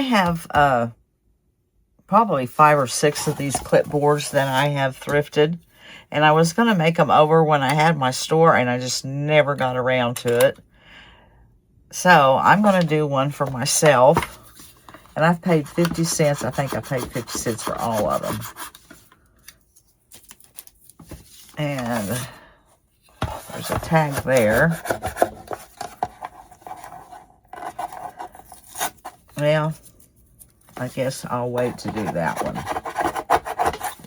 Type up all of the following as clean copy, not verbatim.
have probably 5 or 6 of these clipboards that I have thrifted. And I was going to make them over when I had my store, and I just never got around to it. So I'm going to do one for myself. And I've paid 50 cents. I think I paid 50 cents for all of them. And there's a tag there. Well, I guess I'll wait to do that one.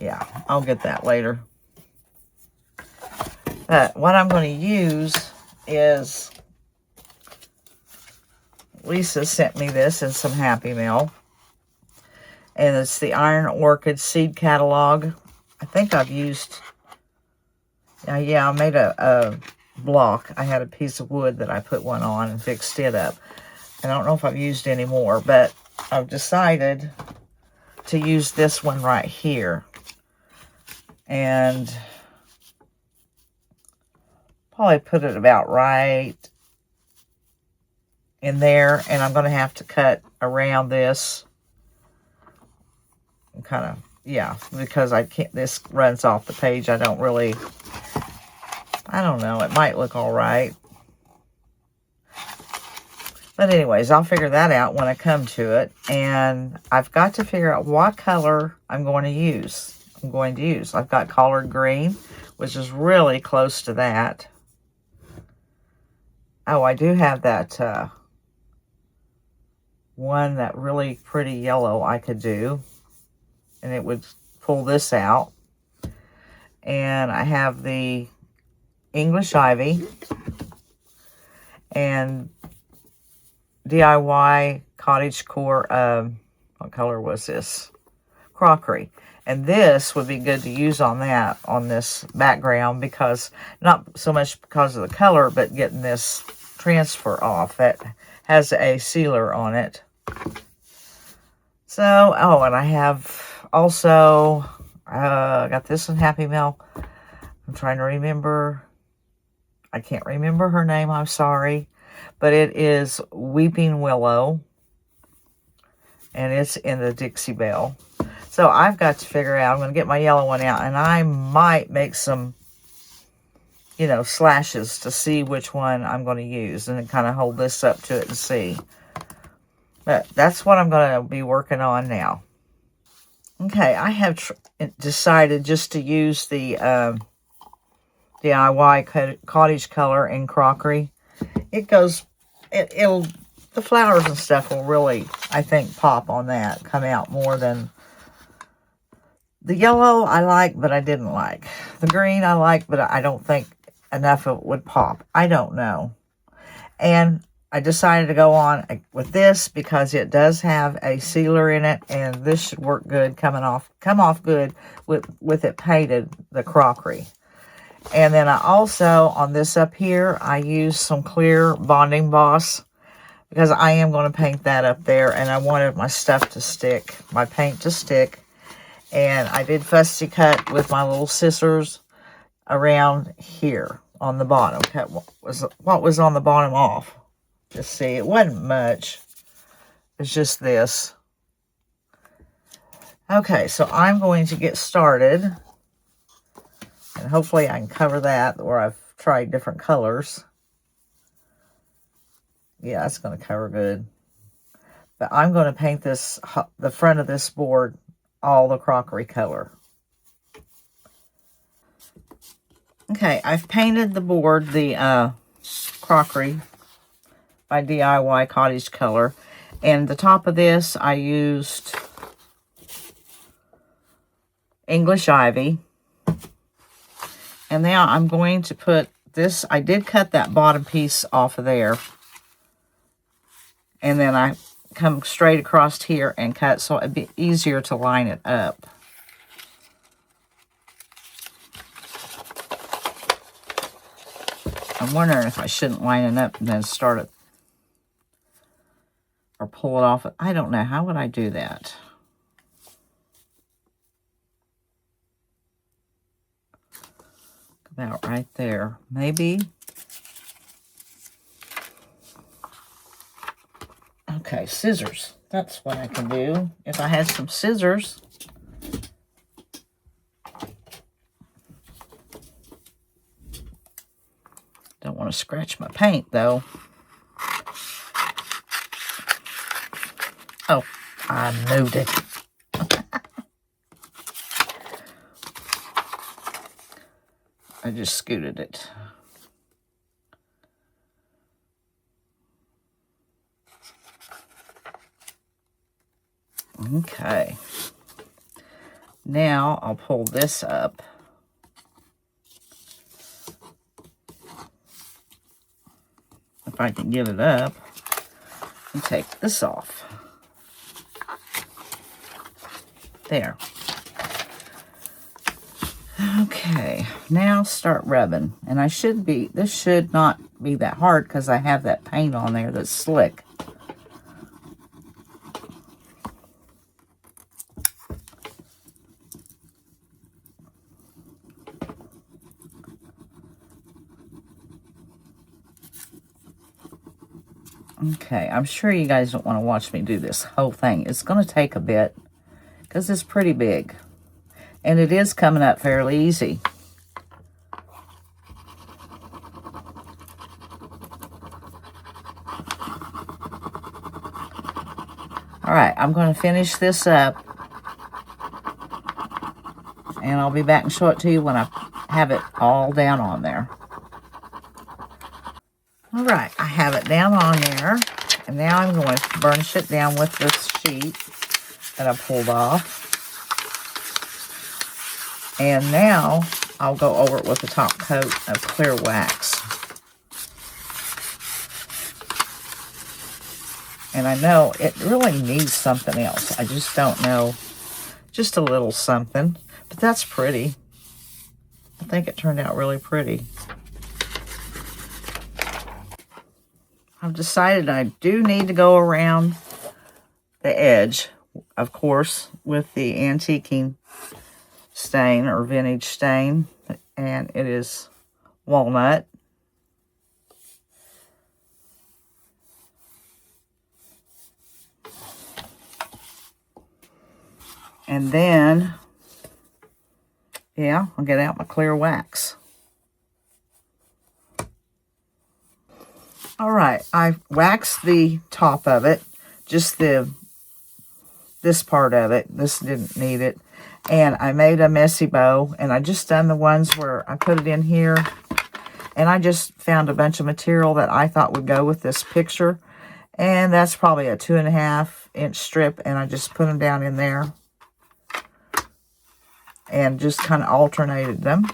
Yeah, I'll get that later. But what I'm going to use is, Lisa sent me this in some Happy Mail. And it's the Iron Orchid Seed Catalogue. I think I've used, yeah, I made a block. I had a piece of wood that I put one on and fixed it up. I don't know if I've used any more, but I've decided to use this one right here. And probably put it about right in there. And I'm going to have to cut around this. Kind of, yeah, because I can't, this runs off the page. I don't know. It might look all right. But anyways, I'll figure that out when I come to it. And I've got to figure out what color I'm going to use. I've got collard green, which is really close to that. Oh, I do have that one, that really pretty yellow I could do. And it would pull this out. And I have the English Ivy. And DIY Cottage Core, what color was this? Crockery. And this would be good to use on that, on this background, because, not so much because of the color, but getting this transfer off. That has a sealer on it. So, oh, and I have also, got this in Happy Mail. I'm trying to remember. I can't remember her name, I'm sorry. But it is Weeping Willow. And it's in the Dixie Belle. So I've got to figure out, I'm going to get my yellow one out. And I might make some, you know, slashes to see which one I'm going to use. And then kind of hold this up to it and see. But that's what I'm going to be working on now. Okay, I have decided just to use the DIY Cottage Color in Crockery. It goes, it'll, the flowers and stuff will really, I think, pop on that. Come out more than the yellow I like, but I didn't like. The green I like, but I don't think enough of it would pop. I don't know. And I decided to go on with this because it does have a sealer in it, and this should work good, come off good with it painted, the crockery. And then I also, on this up here, I used some clear bonding boss because I am going to paint that up there, and I wanted my stuff to stick, my paint to stick. And I did fussy cut with my little scissors around here on the bottom. Cut what was on the bottom off. Just see, it wasn't much. It's just this. Okay, so I'm going to get started. And hopefully I can cover that where I've tried different colors. Yeah, that's going to cover good. But I'm going to paint this, the front of this board, all the crockery color. Okay, I've painted the board, the crockery by DIY Cottage Color. And the top of this, I used English Ivy. And now I'm going to put this, I did cut that bottom piece off of there. And then I come straight across here and cut so it'd be easier to line it up. I'm wondering if I shouldn't line it up and then start it or pull it off. I don't know. How would I do that? About right there. Maybe. Okay, scissors. That's what I can do if I had some scissors. Don't want to scratch my paint, though. Oh, I moved it. I just scooted it. Okay. Now I'll pull this up. If I can get it up, and take this off. There. Okay, now start rubbing. And this should not be that hard because I have that paint on there that's slick. Okay, I'm sure you guys don't want to watch me do this whole thing. It's going to take a bit because it's pretty big. And it is coming up fairly easy. All right, I'm going to finish this up. And I'll be back and show it to you when I have it all down on there. All right, I have it down on there, and now I'm going to burnish it down with this sheet that I pulled off. And now I'll go over it with the top coat of clear wax. And I know it really needs something else. I just don't know, just a little something, but that's pretty. I think it turned out really pretty. I've decided I do need to go around the edge, of course, with the antiquing stain or vintage stain, and it is walnut. And then, yeah, I'll get out my clear wax. All right, I waxed the top of it, just this part of it. This didn't need it. And I made a messy bow, and I just done the ones where I put it in here. And I just found a bunch of material that I thought would go with this picture. And that's probably a 2.5-inch strip, and I just put them down in there. And just kind of alternated them.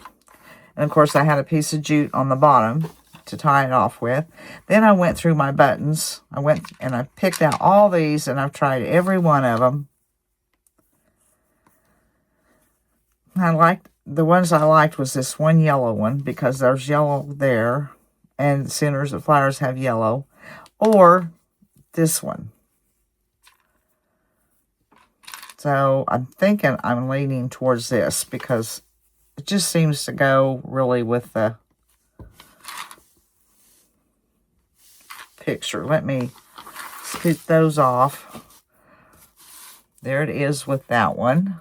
And of course, I had a piece of jute on the bottom to tie it off with. Then I went through my buttons. I went and I picked out all these, and I've tried every one of them. The ones I liked was this one yellow one, because there's yellow there, and the centers of flowers have yellow, or this one. So I'm thinking I'm leaning towards this because it just seems to go really with the picture. Let me scoot those off. There it is with that one.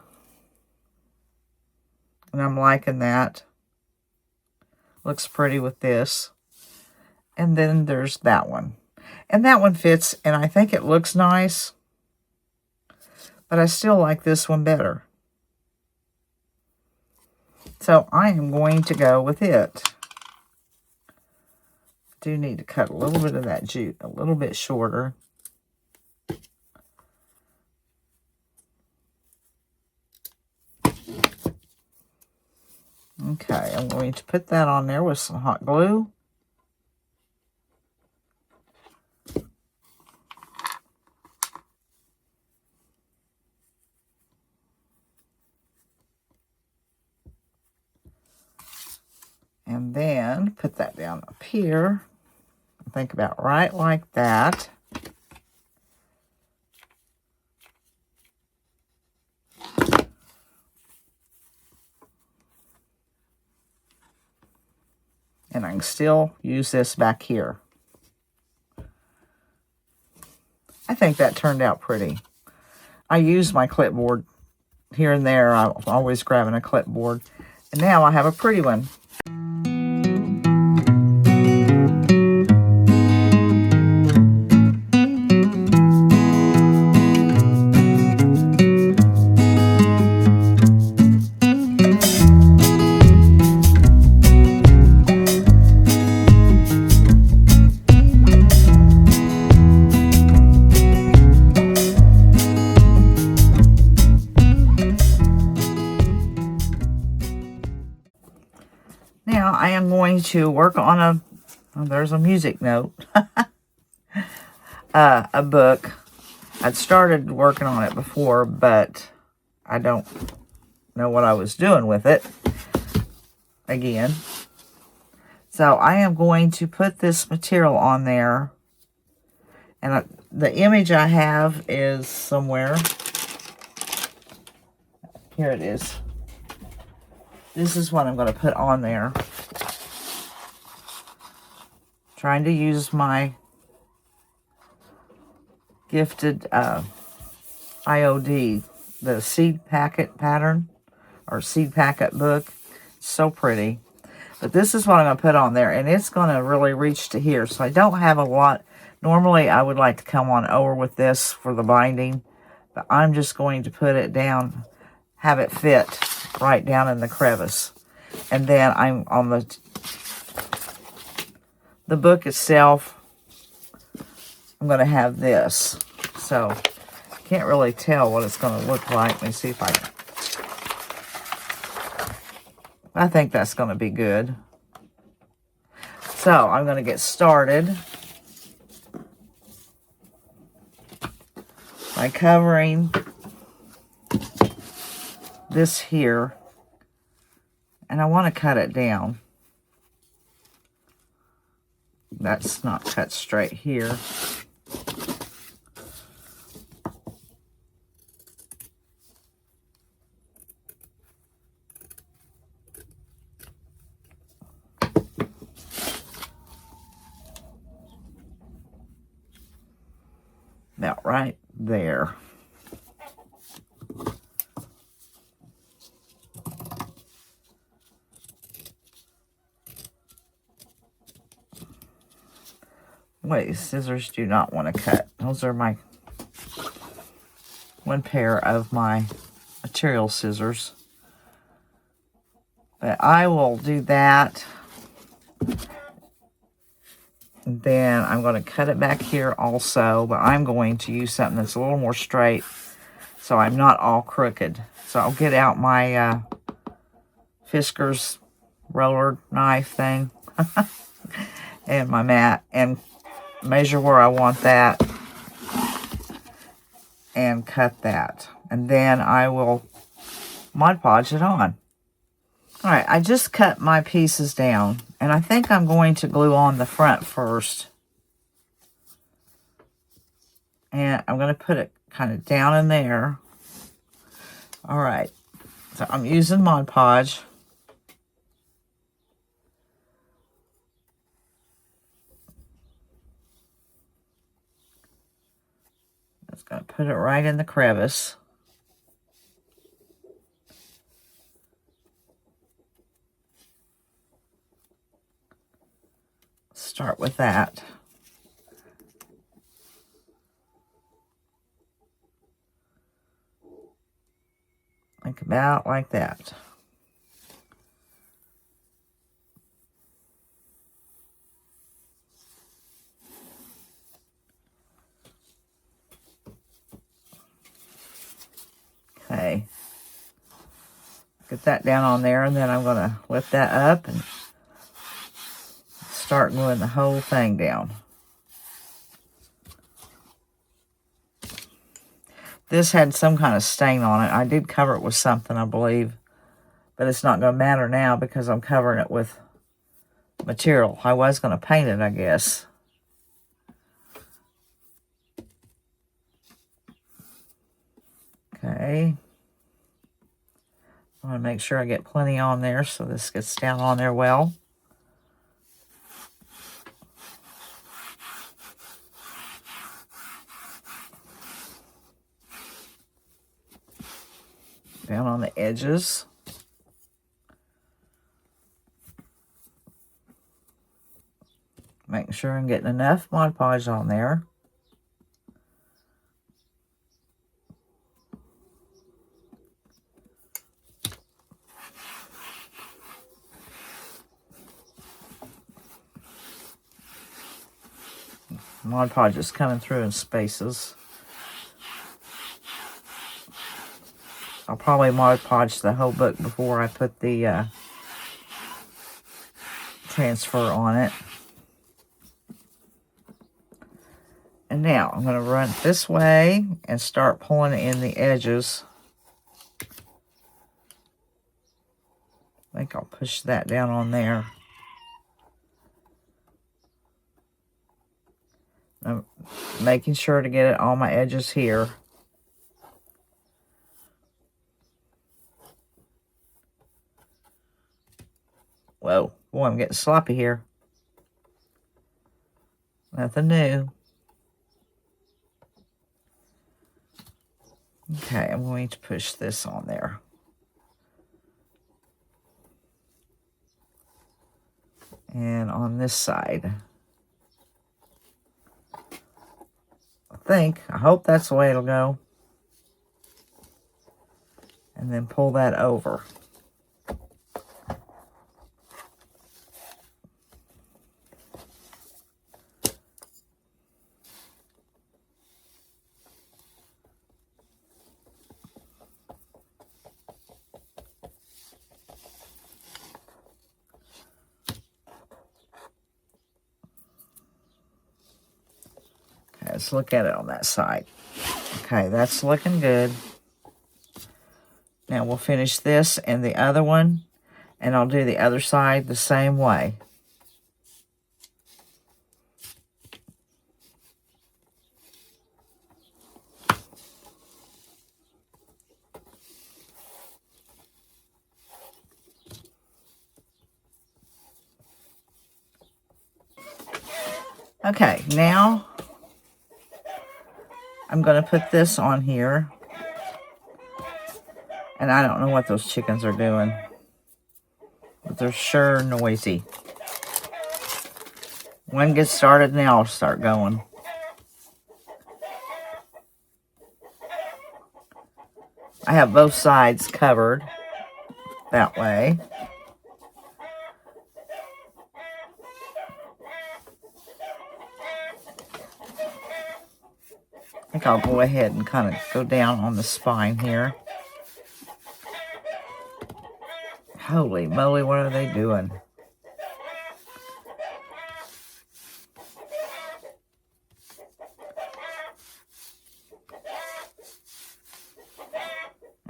And I'm liking that. Looks pretty with this. And then there's that one. And that one fits, and I think it looks nice. But I still like this one better. So I am going to go with it. Do need to cut a little bit of that jute a little bit shorter. Okay, I'm going to put that on there with some hot glue. And then put that down up here. Think about right like that. And I can still use this back here. I think that turned out pretty. I use my clipboard here and there. I'm always grabbing a clipboard. And now I have a pretty one. Now I am going to work on there's a music note, a book. I'd started working on it before, but I don't know what I was doing with it again. So I am going to put this material on there, and the image I have is somewhere. Here it is. This is what I'm going to put on there. Trying to use my gifted IOD, the seed packet pattern, or seed packet book. It's so pretty. But this is what I'm going to put on there, and it's going to really reach to here. So I don't have a lot. Normally, I would like to come on over with this for the binding, but I'm just going to put it down, have it fit right down in the crevice. And then I'm on the book itself, I'm going to have this. So, I can't really tell what it's going to look like. Let me see if I think that's going to be good. So, I'm going to get started by covering this here. And I want to cut it down. That's not cut straight here. About right there. Wait, scissors do not want to cut. Those are my one pair of my material scissors. But I will do that. And then I'm going to cut it back here also, but I'm going to use something that's a little more straight so I'm not all crooked. So I'll get out my Fisker's roller knife thing and my mat and measure where I want that and cut that. And then I will Mod Podge it on. Alright, I just cut my pieces down, and I think I'm going to glue on the front first. And I'm going to put it kind of down in there. Alright, so I'm using Mod Podge. Just going to put it right in the crevice. Start with that. Like about like that. Okay. Get that down on there, and then I'm going to lift that up and start gluing the whole thing down. This had some kind of stain on it. I did cover it with something, I believe. But it's not going to matter now because I'm covering it with material. I was going to paint it, I guess. Okay. I want to make sure I get plenty on there so this gets down on there well. down on the edges. Making sure I'm getting enough Mod Podge on there. Mod Podge is coming through in spaces. I'll probably Mod Podge the whole book before I put the transfer on it. And now I'm going to run it this way and start pulling in the edges. I think I'll push that down on there. I'm making sure to get it on my edges here. Whoa, boy, I'm getting sloppy here. Nothing new. Okay, I'm going to push this on there. And on this side. I hope that's the way it'll go. And then pull that over. Let's look at it on that side. Okay, that's looking good. Now we'll finish this and the other one, and I'll do the other side the same way. Okay, now I'm going to put this on here. And I don't know what those chickens are doing. But they're sure noisy. One gets started and they all start going. I have both sides covered that way. I think I'll go ahead and kind of go down on the spine here. Holy moly, what are they doing?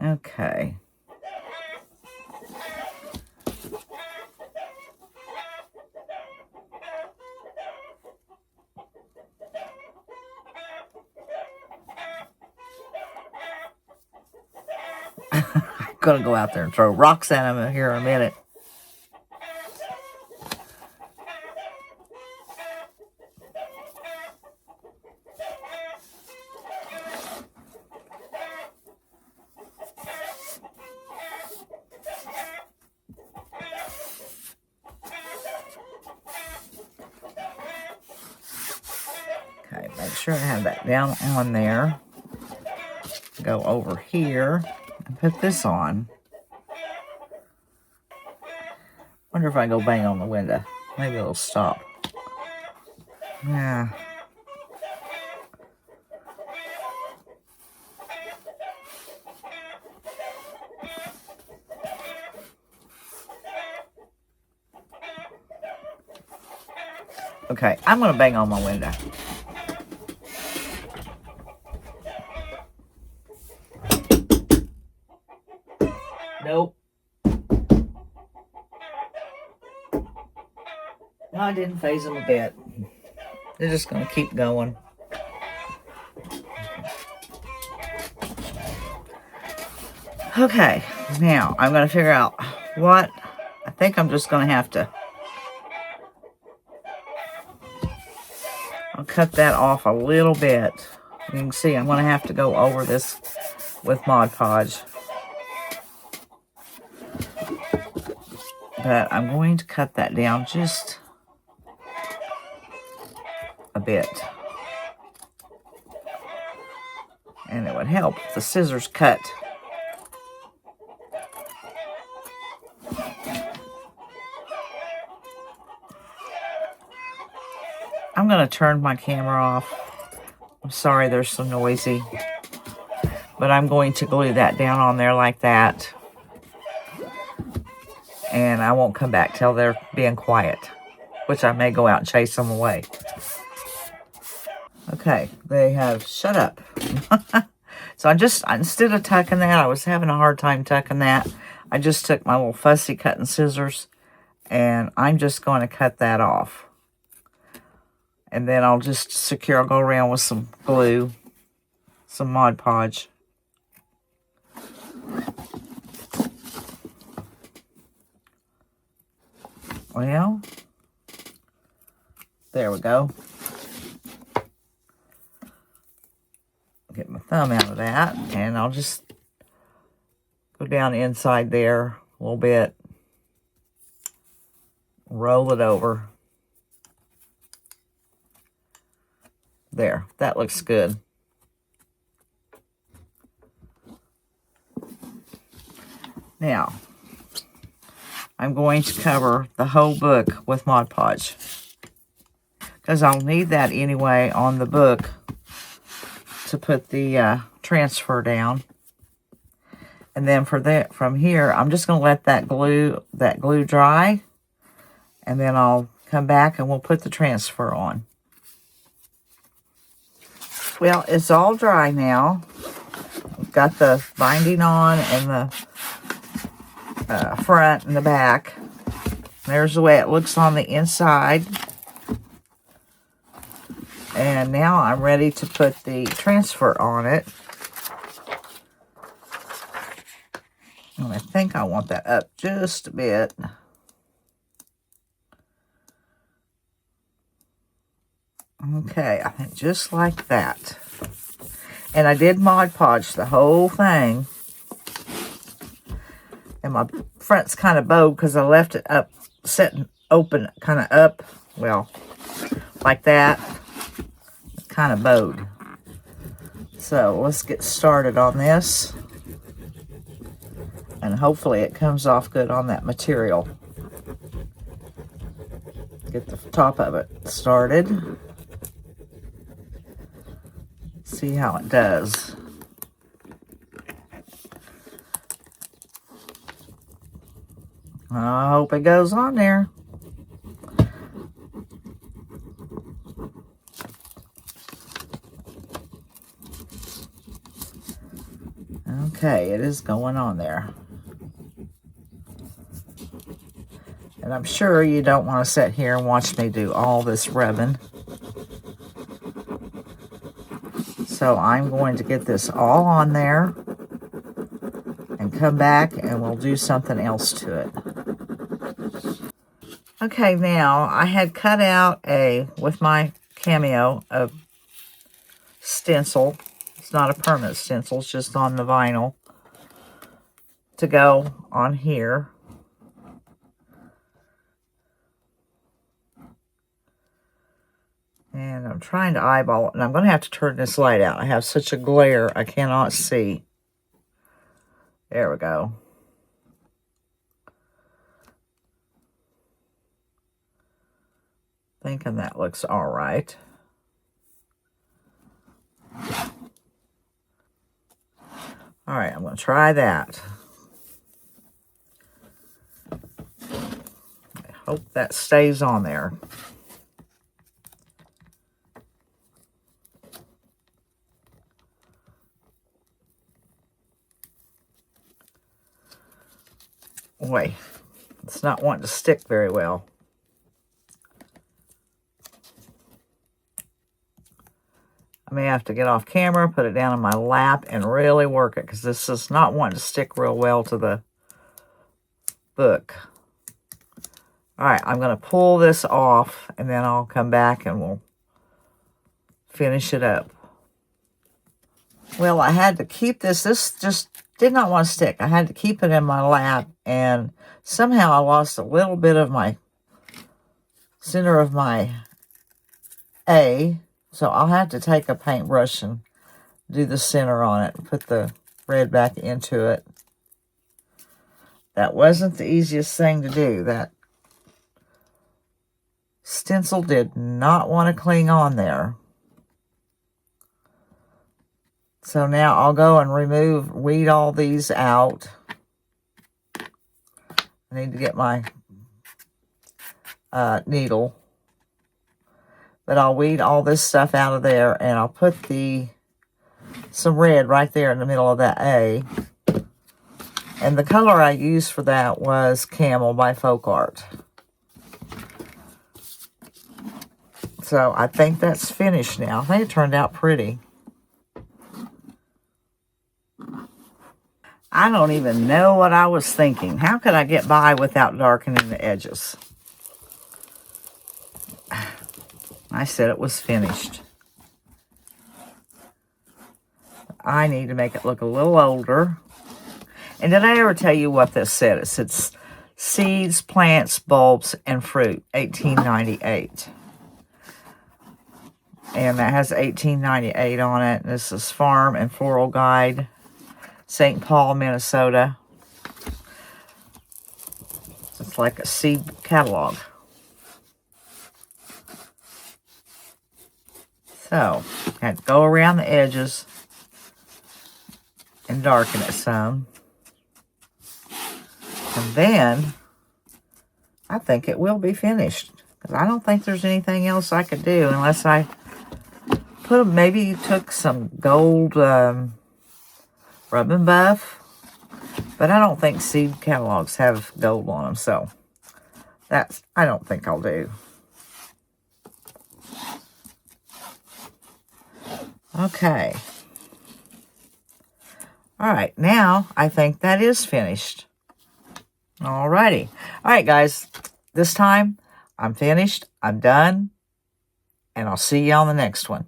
Okay. I'm gonna go out there and throw rocks at them here in a minute. Okay, make sure I have that down on there. Go over here and put this on. Wonder if I go bang on the window. Maybe it'll stop. Yeah. Okay, I'm going to bang on my window. Nope. No, I didn't phase them a bit. They're just going to keep going. Okay, now I'm going to figure out what. I think I'm just going to have to. I'll cut that off a little bit. You can see I'm going to have to go over this with Mod Podge. But I'm going to cut that down just a bit. And it would help if the scissors cut. I'm going to turn my camera off. I'm sorry there's so noisy. But I'm going to glue that down on there like that. And I won't come back till they're being quiet, which I may go out and chase them away. Okay, they have shut up. So instead of tucking that, I was having a hard time tucking that. I just took my little fussy cutting scissors, and I'm just going to cut that off. And then I'll just I'll go around with some glue, some Mod Podge. Well, there we go. Get my thumb out of that, and I'll just go down inside there a little bit, roll it over. There, that looks good. Now, I'm going to cover the whole book with Mod Podge, because I'll need that anyway on the book to put the transfer down. And then from here, I'm just going to let that glue dry, and then I'll come back and we'll put the transfer on. Well, it's all dry now. I've got the binding on and the front and the back. There's the way it looks on the inside. And now I'm ready to put the transfer on it. And I think I want that up just a bit. Okay, I think just like that. And I did Mod Podge the whole thing. And my front's kind of bowed because I left it up, sitting open, kind of up. Well, like that. Kind of bowed. So let's get started on this. And hopefully it comes off good on that material. Get the top of it started. See how it does. I hope it goes on there. Okay, it is going on there. And I'm sure you don't want to sit here and watch me do all this rubbing. So I'm going to get this all on there and come back and we'll do something else to it. Okay, now I had cut out with my Cameo, a stencil. It's not a permanent stencil, it's just on the vinyl to go on here. And I'm trying to eyeball it, and I'm going to have to turn this light out. I have such a glare, I cannot see. There we go. Thinking that looks all right. All right, I'm going to try that. I hope that stays on there. Wait, it's not wanting to stick very well. I may have to get off camera, put it down in my lap, and really work it, because this is not wanting to stick real well to the book. All right, I'm going to pull this off, and then I'll come back and we'll finish it up. Well, I had to keep this. This just did not want to stick. I had to keep it in my lap, and somehow I lost a little bit of my center of my A, so I'll have to take a paintbrush and do the center on it and put the red back into it. That wasn't the easiest thing to do. That stencil did not want to cling on there. So now I'll go and weed all these out. I need to get my needle. But I'll weed all this stuff out of there, and I'll put some red right there in the middle of that A. And the color I used for that was Camel by Folk Art. So I think that's finished now. I think it turned out pretty. I don't even know what I was thinking. How could I get by without darkening the edges? I said it was finished. I need to make it look a little older. And did I ever tell you what this said? It said Seeds, Plants, Bulbs, and Fruit, 1898. And that has 1898 on it. This is Farm and Floral Guide, St. Paul, Minnesota. It's like a seed catalog. So, I had to go around the edges and darken it some. And then, I think it will be finished. Because I don't think there's anything else I could do unless I maybe took some gold rub and buff. But I don't think seed catalogs have gold on them. So, I don't think I'll do. Okay. All right, now I think that is finished. Alrighty. All right, guys. This time I'm finished. I'm done. And I'll see you on the next one.